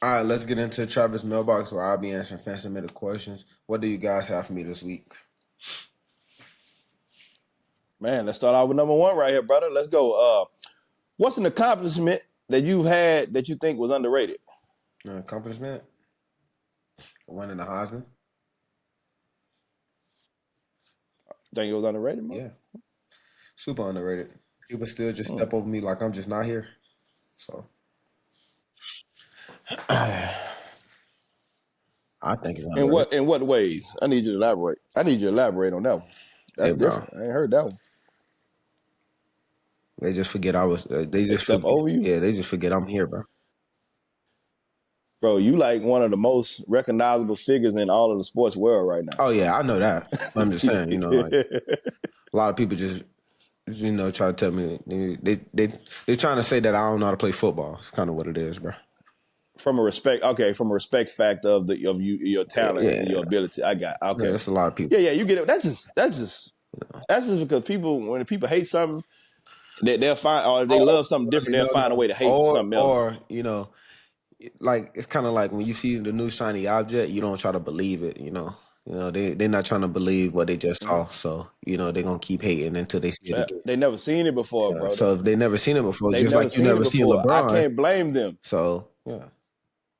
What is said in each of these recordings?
All right, let's get into Travis' mailbox where I'll be answering fan submitted questions. What do you guys have for me this week? Man, let's start out with number one right here, brother. Let's go. What's an accomplishment that you've had that you think was underrated? Accomplishment? Winning the Heisman? Think it was underrated, man? Yeah. Super underrated. People still just step over me like I'm just not here. So I think it's underrated. In what ways? I need you to elaborate. I need you to elaborate on that one. Hey, That's bro. different. I ain't heard that one. They just forget I was. They They just step forget. over you, Yeah, they just forget I'm here, bro. bro. You like one of the most recognizable figures in all of the sports world right now. Oh yeah, I know that. But I'm just saying, like a lot of people just try to tell me they trying to say that I don't know how to play football. It's kind of what it is, bro. From a respect factor of your talent Yeah, and your ability. I got yeah, okay. that's a lot of people. Yeah, you get it. That's just because when people hate something, they'll find, or if they love something different, they'll find a way to hate something else. or like it's kind of like when you see the new shiny object, you don't try to believe it. They're not trying to believe what they just saw. So they're gonna keep hating until they see it again. They never seen it before, bro. So if they never seen it before, it's They just never like you seen it never seen before. I LeBron. can't blame them. So yeah,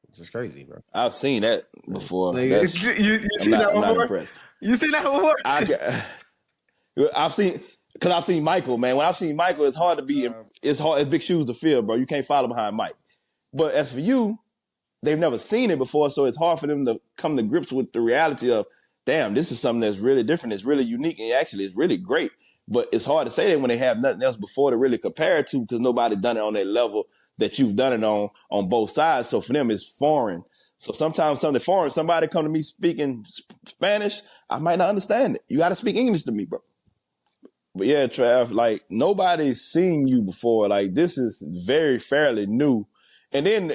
it's just crazy, bro. I've seen that before. Like, you seen that before? I'm not impressed. You seen that before? I've seen, because I've seen Michael, man. When I've seen Michael, it's hard to be. It's hard. It's big shoes to fill, bro. You can't follow behind Mike. But as for you, they've never seen it before, so it's hard for them to come to grips with the reality of, damn, this is something that's really different. It's really unique, and actually, it's really great. But it's hard to say that when they have nothing else before to really compare it to, because nobody done it on that level that you've done it on both sides. So for them, it's foreign. So sometimes something foreign, somebody come to me speaking Spanish, I might not understand it. You got to speak English to me, bro. But yeah, Trav, like nobody's seen you before. Like this is very fairly new. And then,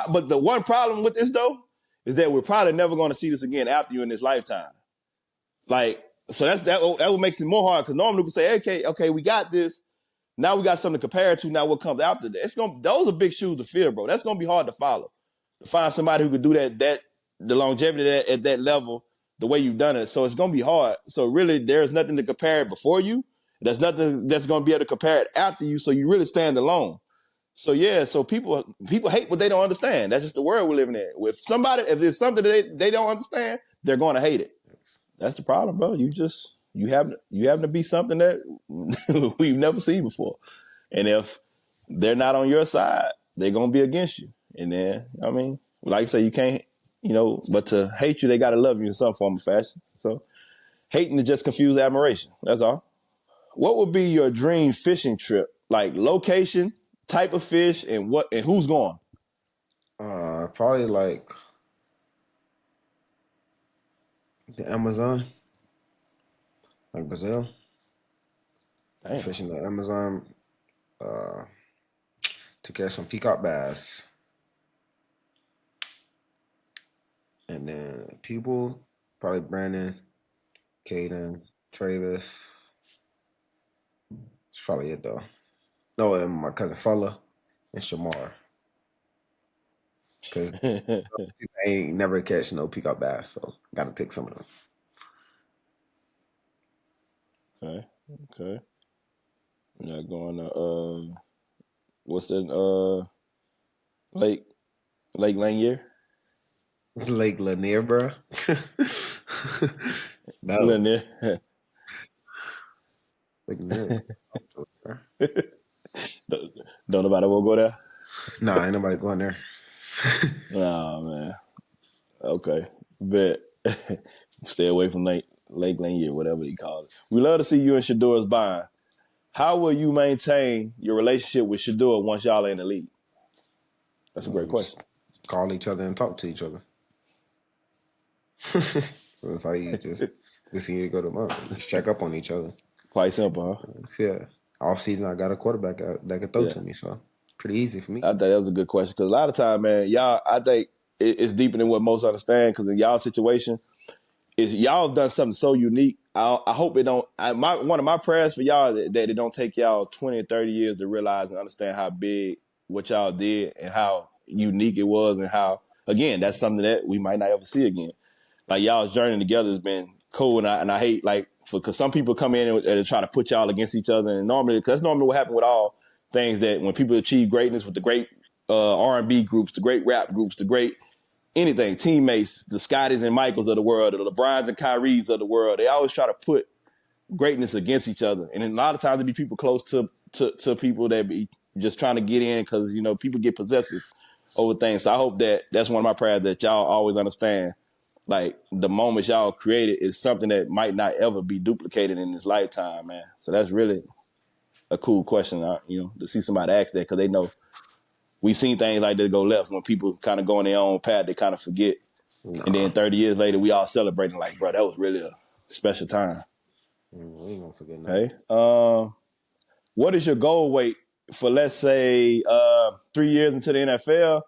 but the one problem with this though is that we're probably never going to see this again after you in this lifetime. Like, so that what makes it more hard, because normally we can say, okay, we got this. Now we got something to compare it to. Now what comes after that? Those are big shoes to fill, bro. That's gonna be hard to follow. To find somebody who could do that the longevity at that level, the way you've done it. So it's gonna be hard. So really, there's nothing to compare it before you. There's nothing that's gonna be able to compare it after you. So you really stand alone. So yeah, so people hate what they don't understand. That's just the world we're living in. If there's something that they don't understand, they're going to hate it. That's the problem, bro. You happen to be something that we've never seen before. And if they're not on your side, they're gonna be against you. And then, I mean, like I say, you can't, but to hate you, they gotta love you in some form of fashion. So hating to just confuse admiration. That's all. What would be your dream fishing trip? Like location, type of fish, and who's going? Probably like the Amazon, like Brazil. Damn. Fishing the Amazon to catch some peacock bass. And then people, probably Brandon, Kaden, Travis. That's probably it though. No, and my cousin Fuller and Shamar. Because I ain't never catch no peacock bass, so gotta take some of them. Okay. We're not going to what's that Lake Lanier? Lake Lanier, bro. No. Lanier. Lake Lanier. Don't nobody will go there? Nah, ain't nobody going there. Oh man. Okay. Bet. Stay away from Lake Lanier, whatever you call it. We love to see you and Shador's bond. How will you maintain your relationship with Shador once y'all are in the league? That's a great question. Call each other and talk to each other. That's how you we see you go to month. Just check up on each other. Quite simple, huh? Yeah. Off season, I got a quarterback that can throw to me, so pretty easy for me. I think that was a good question, because a lot of time, man, y'all, I think it's deeper than what most understand, because in y'all situation, is y'all have done something so unique. I hope it don't. One of my prayers for y'all that it don't take y'all 20 or 30 years to realize and understand how big what y'all did and how unique it was, and how, again, that's something that we might not ever see again. Like, y'all's journey together has been cool, and I hate, like, because some people come in and try to put y'all against each other, and because that's normally what happens with all things, that when people achieve greatness with the great R&B groups, the great rap groups, the great anything, teammates, the Scotties and Michaels of the world, the LeBrons and Kyries of the world, they always try to put greatness against each other. And a lot of times there be people close to people that be just trying to get in because, you know, people get possessive over things. So I hope that that's one of my prayers, that y'all always understand, like, the moments y'all created is something that might not ever be duplicated in this lifetime, man. So that's really a cool question, you know, to see somebody ask that, because they know we've seen things like that go left when people kind of go on their own path. They kind of forget. Nah. And then 30 years later, we all celebrating like, bro, that was really a special time. We ain't gonna forget nothing. Hey, what is your goal weight for, let's say, 3 years into the NFL?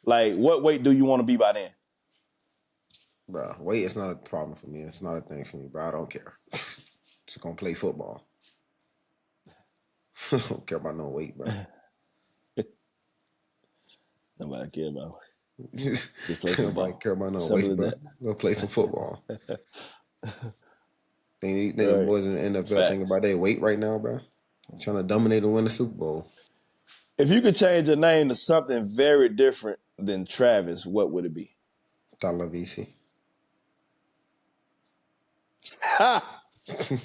Like, what weight do you want to be by then? Bro, weight is not a problem for me. It's not a thing for me, bro. I don't care. Just gonna play football. I don't care about no weight, bro. Nobody care about it. Just play football. Nobody care about no Simple weight, bro. that. Go play some football. Think the boys in the NFL think about their weight right now, bro. Trying to dominate and win the Super Bowl. If you could change your name to something very different than Travis, what would it be? Talavisi.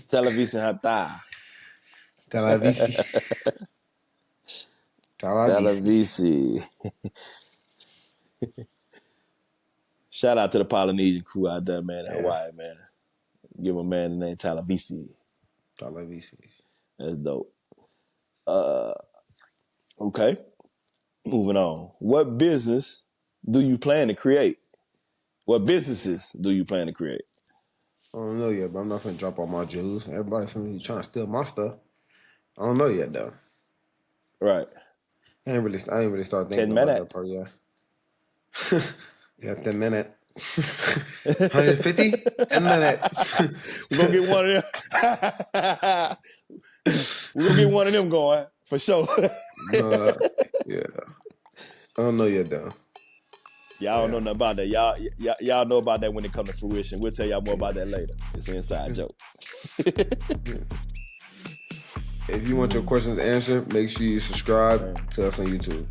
Talavisi Hata. Talavisi. Talavisi. Shout out to the Polynesian crew out there, man. Yeah. Hawaii, man. Give a man the name Talavisi. Talavisi. That's dope. Okay. Moving on. What business do you plan to create? What businesses do you plan to create? I don't know yet, but I'm not finna drop all my jewels. Everybody finna trying to steal my stuff. I don't know yet, though. Right. I ain't really started thinking about that part yet. Yeah, 10 minutes. 150? 10 minutes. We're going to get one of them. We're going to get one of them going, for sure. Yeah. I don't know yet, though. Y'all don't know nothing about that. Y'all know about that when it comes to fruition. We'll tell y'all more about that later. It's an inside joke. If you want your questions answered, make sure you subscribe to us on YouTube.